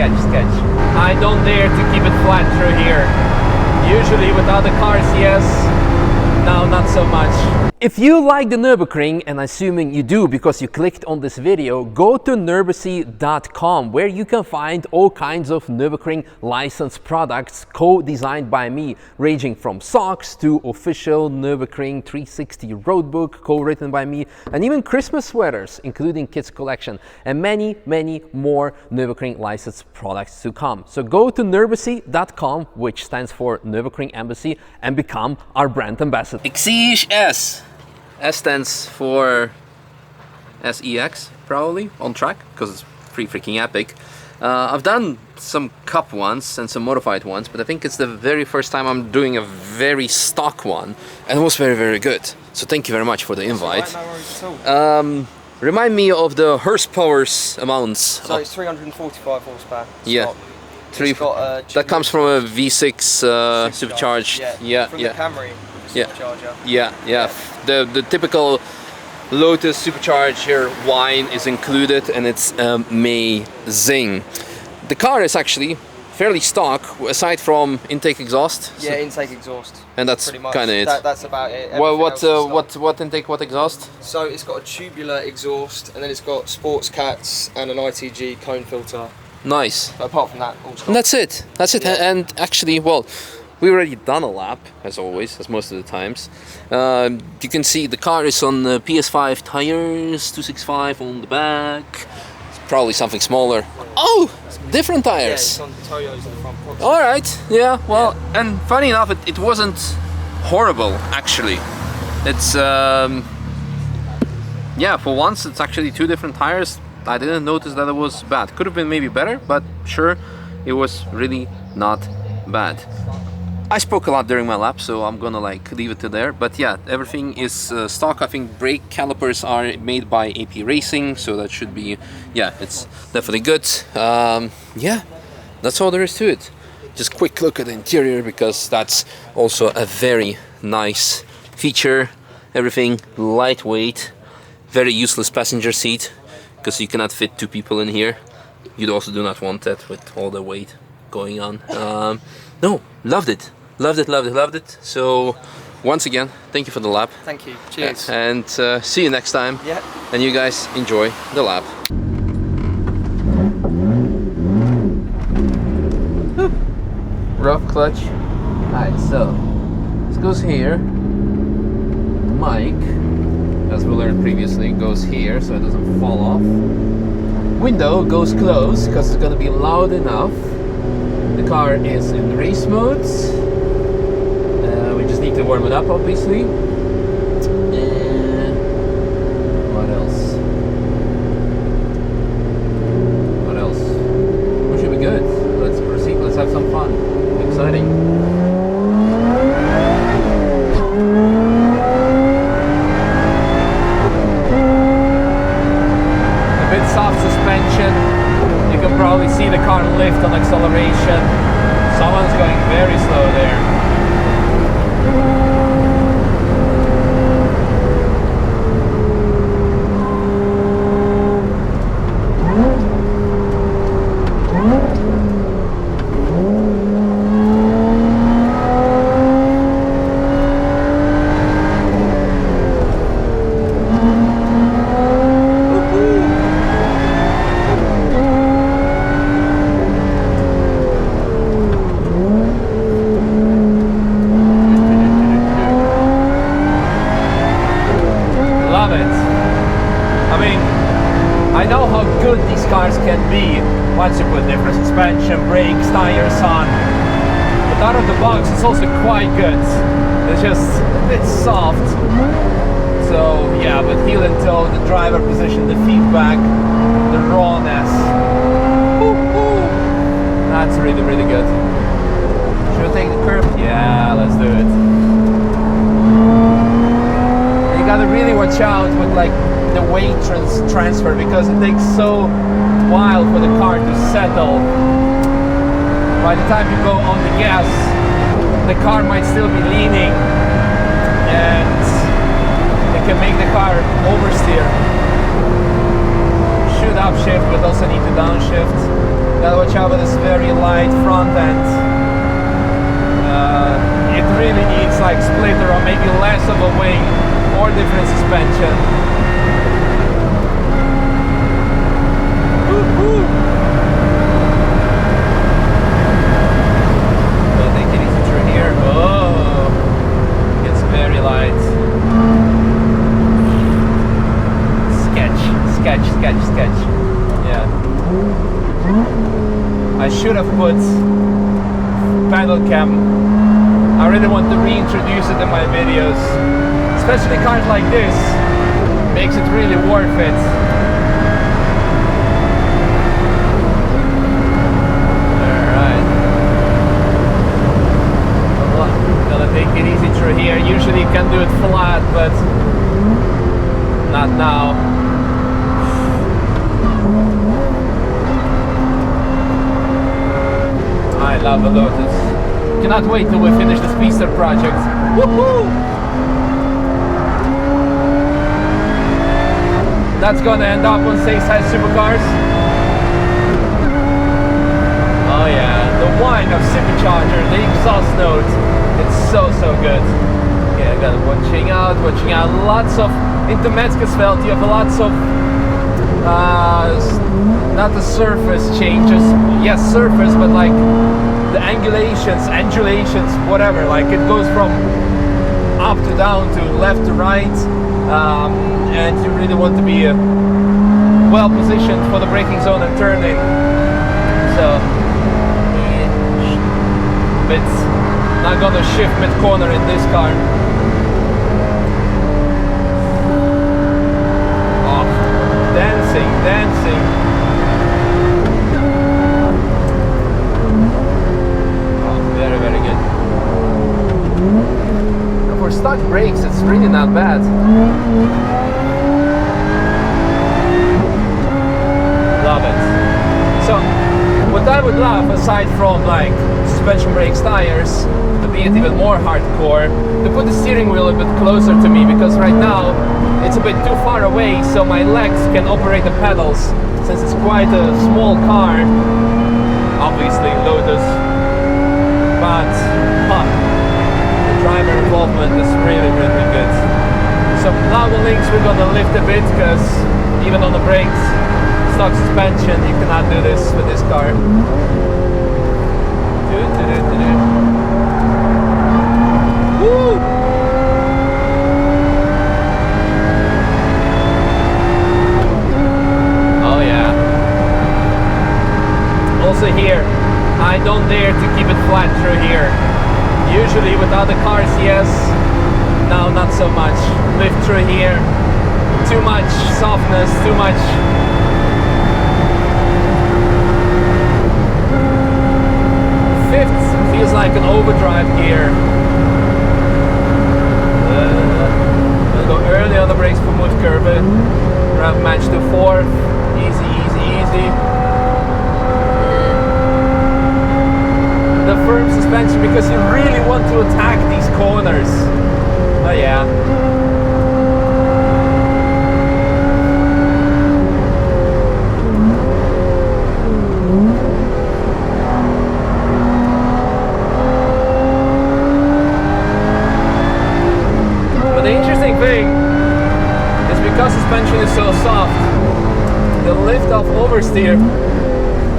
sketch. I don't dare to keep it flat through here. Usually with other cars, yes. Now, not so much. If you like the Nürburgring, and assuming you do because you clicked on this video, go to nürburgring.com, where you can find all kinds of Nürburgring licensed products co-designed by me, ranging from socks to official Nürburgring 360 roadbook co-written by me, and even Christmas sweaters, including kids collection, and many, many more Nürburgring licensed products to come. So go to nürburgring.com, which stands for Nürburgring Embassy, and become our brand ambassador. Exige S. S stands for SEX, probably, on track, because it's pretty freaking epic. I've done some cup ones and some modified ones, but I think it's the very first time I'm doing a very stock one, and it was very, very good. So thank you very much for the invite. Remind me of the horsepower amounts. So it's 345 horsepower. Yeah. That comes from a V6 supercharged. Yeah. From the Camry. Yeah. The typical Lotus supercharger wine is included, and it's amazing. The car is actually fairly stock, aside from intake exhaust. Yeah, intake exhaust. And that's kind of it. That's about it. Well, what intake, what exhaust? So it's got a tubular exhaust, and then it's got sports cats and an ITG cone filter. Nice. But apart from that, all stock. And that's it. That's it. Yeah. And actually, well, we already done a lap, as always, as most of the times. You can see the car is on the PS5 tires, 265 on the back. It's probably something smaller. Oh, different tires. Yeah, it's on the Toyos in the front. All right, yeah, well, and funny enough, it wasn't horrible, actually. It's, yeah, for once, it's actually two different tires. I didn't notice that it was bad. Could have been maybe better, but sure, it was really not bad. I spoke a lot during my lap, so I'm gonna like leave it to there. But yeah, everything is stock. I think brake calipers are made by AP Racing, so that should be, yeah, it's definitely good. Yeah, that's all there is to it. Just quick look at the interior, because that's also a very nice feature. Everything lightweight, very useless passenger seat, because you cannot fit two people in here. You also do not want that with all the weight going on. No, loved it. Loved it. So, once again, thank you for the lap. Thank you. Cheers. And see you next time. Yeah. And you guys enjoy the lap. Rough clutch. Alright, so this goes here. The mic, as we learned previously, goes here so it doesn't fall off. Window goes closed because it's gonna be loud enough. The car is in race mode. We just need to warm it up, obviously. And what else? We should be good. Let's proceed. Let's have some fun. Exciting. A bit soft suspension. You can probably see the car lift on acceleration. Someone's going very slow there. Once you put different suspension, brakes, tires on. But out of the box it's also quite good. It's just a bit soft. So yeah, but heel and toe, the driver position, the feedback, the rawness. That's really, really good. Should we take the curve? Yeah, let's do it. You gotta really watch out with like the weight transfer, because it takes so while for the car to settle. By the time you go on the gas, the car might still be leaning, and it can make the car oversteer. Should upshift, but also need to downshift. Gotta watch out with light front end. It really needs like splitter or maybe less of a wing or different suspension. Woo-hoo. We'll take it easy through here. Oh, it's very light. Sketch. Yeah. I should have put pedal cam. I really want to reintroduce it in my videos. Especially cars like this. Makes it really worth it. Alright. Gonna take it easy through here. Usually you can do it flat, but not now. I love the Lotus. Cannot wait till we finish the Speedster project. Woohoo! That's gonna end up on Seaside Supercars. Oh yeah, the whine of supercharger, the exhaust note. It's so good. Yeah, I got it watching out. Lots of into Metzgersfeld. You have lots of not the surface changes. Yes, surface, but like the undulations, whatever. Like it goes from up to down to left to right, and you really want to be well positioned for the braking zone and turning. So it's not gonna shift mid corner in this car. Oh, dancing. Very good. And for stock brakes, it's really not bad. Love it. So, what I would love, aside from like suspension brakes, tires, to be it even more hardcore, to put the steering wheel a bit closer to me, because right now it's a bit too far away, so my legs can operate the pedals, since it's quite a small car. Obviously, Lotus. But the driver involvement is really good. So now the links we're gonna lift a bit, because even on the brakes, stock suspension, you cannot do this with this car. Woo! Oh yeah. Also here, I don't dare to keep it flat through here. Usually with other cars, yes. Now not so much. Lift through here. Too much softness, too much. Fifth feels like an overdrive gear. We'll go early on the brakes for move curve. Rev match to fourth. Easy. The firm suspension, because you really want to attack these corners. Oh yeah. But the interesting thing is, because suspension is so soft, the lift off oversteer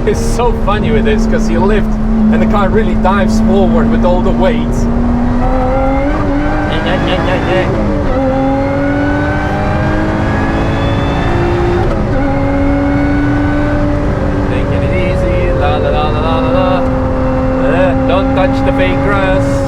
is so funny with this, because you lift and the car really dives forward with all the weight. Taking it easy, la. Don't touch the fake grass.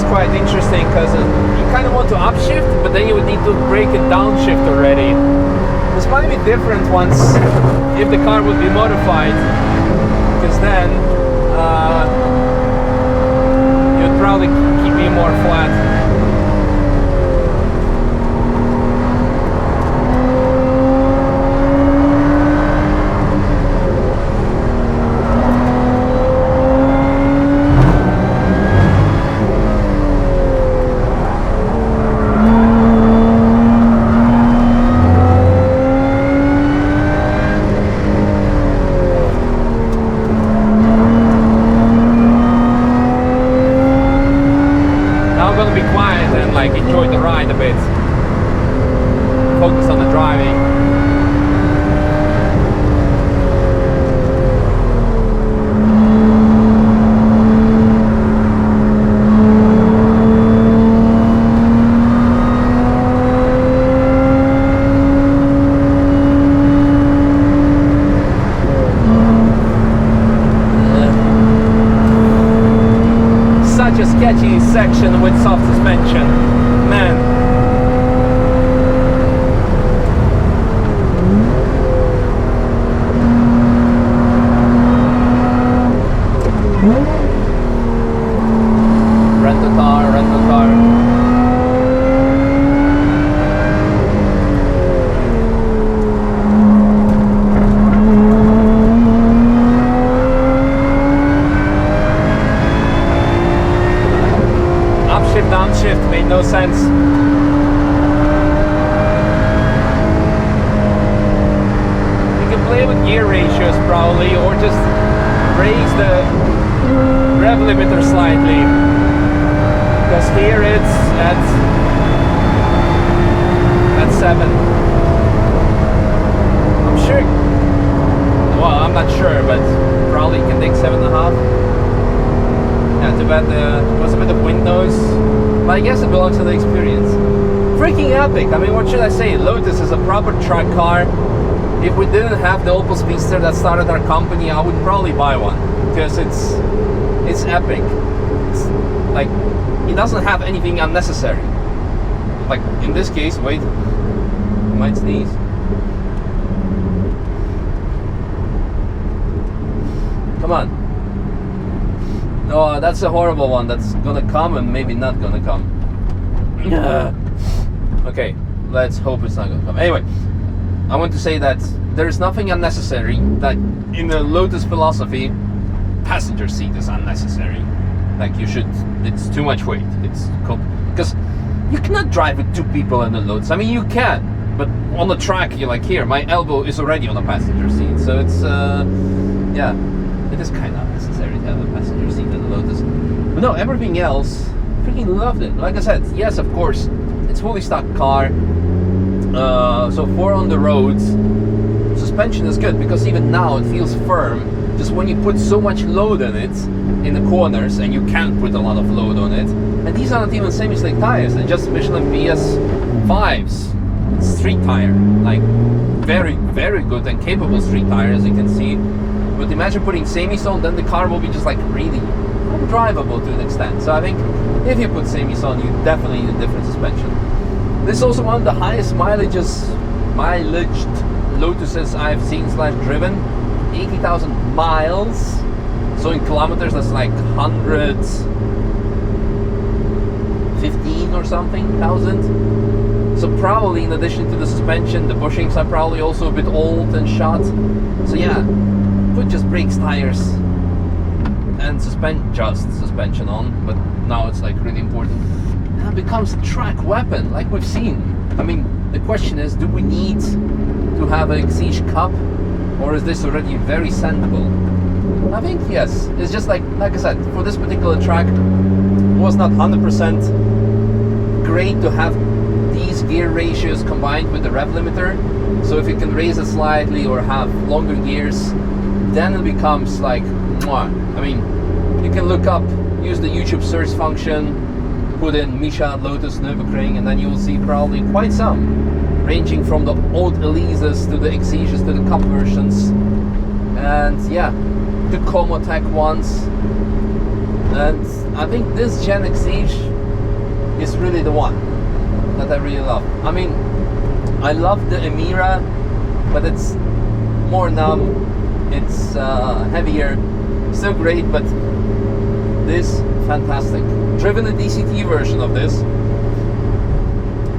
Quite interesting, because you kind of want to upshift, but then you would need to brake it downshift already. This might be different once if the car would be modified, because then you'd probably keep me more flat. focus on the driving. Such a sketchy section with soft suspension, man. Rent a car, rent a car. Upshift, downshift made no sense. You can play with gear ratios probably, or just raise the rev limiter slightly. Because here it's at 7. I'm sure, well, I'm not sure, but probably can take 7.5. Yeah, too bad there was a bit of wind noise, but I guess it belongs to the experience. Freaking epic. I mean, what should I say? Lotus is a proper track car. If we didn't have the Opel Speedster that started our company, I would probably buy one, because it's epic. It's like, it doesn't have anything unnecessary. Like in this case, wait, I might sneeze. Come on. Oh, that's a horrible one that's gonna come and maybe not gonna come. Okay, let's hope it's not gonna come. Anyway, I want to say that there's nothing unnecessary. That in the Lotus philosophy, passenger seat is unnecessary. Like it's too much weight. It's because you cannot drive with 2 people in the Lotus. I mean, you can, but on the track, you're like, here, my elbow is already on the passenger seat. So it's, yeah, it is kind of unnecessary to have a passenger seat in the Lotus. But no, everything else, freaking loved it. Like I said, yes, of course, it's fully stock car. So for on the roads, suspension is good, because even now it feels firm. Just when you put so much load on it in the corners, and you can't put a lot of load on it. And these are not even semi-slick tires, they're just Michelin PS 5s. It's street tire, like very, very good and capable street tire, as you can see. But imagine putting semis on, then the car will be just like really undrivable to an extent. So I think if you put semis on, you definitely need a different suspension. This is also one of the highest mileaged Lotuses I've seen / driven. 80,000 miles. So in kilometers, that's like 115 or something thousand. So probably in addition to the suspension, the bushings are probably also a bit old and shot. So yeah, put just brakes, tires, and suspension on. But now it's like really important. Now it becomes a track weapon, like we've seen. I mean, the question is, do we need to have an Exige Cup, or is this already very sendable? I think yes. It's just like I said, for this particular track, it was not 100% great to have these gear ratios combined with the rev limiter. So if you can raise it slightly or have longer gears, then it becomes like, mwah. I mean, you can look up, use the YouTube search function, put in Misha, Lotus, Nürburgring, and then you will see probably quite some, ranging from the old Elises to the Exiges to the Cup versions, and yeah, the Comotech ones. And I think this Gen Exige is really the one that I really love. I mean, I love the Emira, but it's more numb, it's heavier, still great, but this, fantastic. Driven a DCT version of this,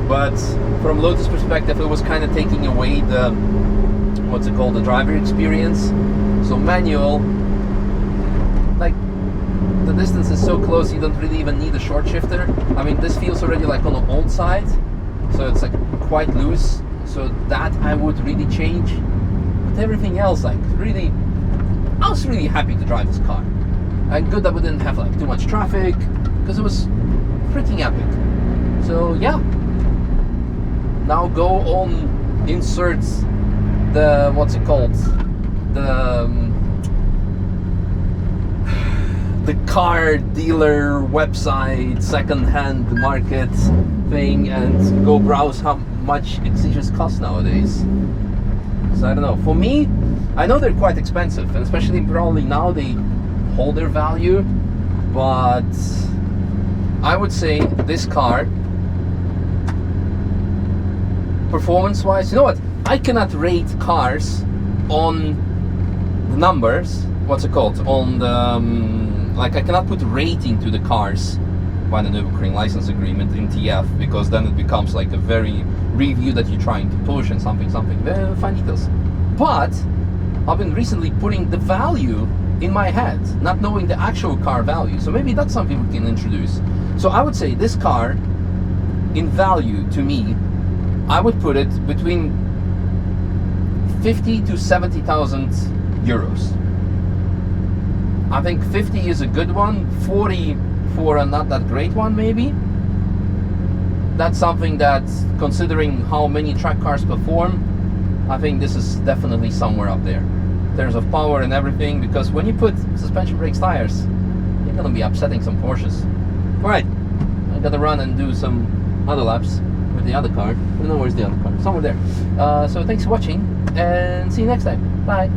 but from Lotus perspective, it was kind of taking away the, what's it called, the driver experience. So manual, like, the distance is so close, you don't really even need a short shifter. I mean, this feels already like on the old side, so it's like quite loose. So that I would really change. But everything else, like, really, I was really happy to drive this car. And good that we didn't have like too much traffic, because it was pretty epic. So yeah, now go on, insert the, what's it called, the car dealer website, second-hand market thing, and go browse how much Exiges cost nowadays. So I don't know. For me, I know they're quite expensive, and especially probably now they hold their value, but I would say this car, performance-wise, you know what? I cannot rate cars on the numbers. What's it called? On the like, I cannot put rating to the cars by the Nürburgring license agreement in TF, because then it becomes like a very review that you're trying to push and something, very fine details. But I've been recently putting the value in my head, not knowing the actual car value. So maybe that's something we can introduce. So I would say this car, in value to me, I would put it between 50 to 70,000 euros. I think 50 is a good one, 40 for a not that great one maybe. That's something that, considering how many track cars perform, I think this is definitely somewhere up there in terms of power and everything, because when you put suspension brakes tires, you're gonna be upsetting some Porsches. Alright, I gotta run and do some other laps with the other car. I don't know where's the other car, somewhere there. So thanks for watching, and see you next time. Bye.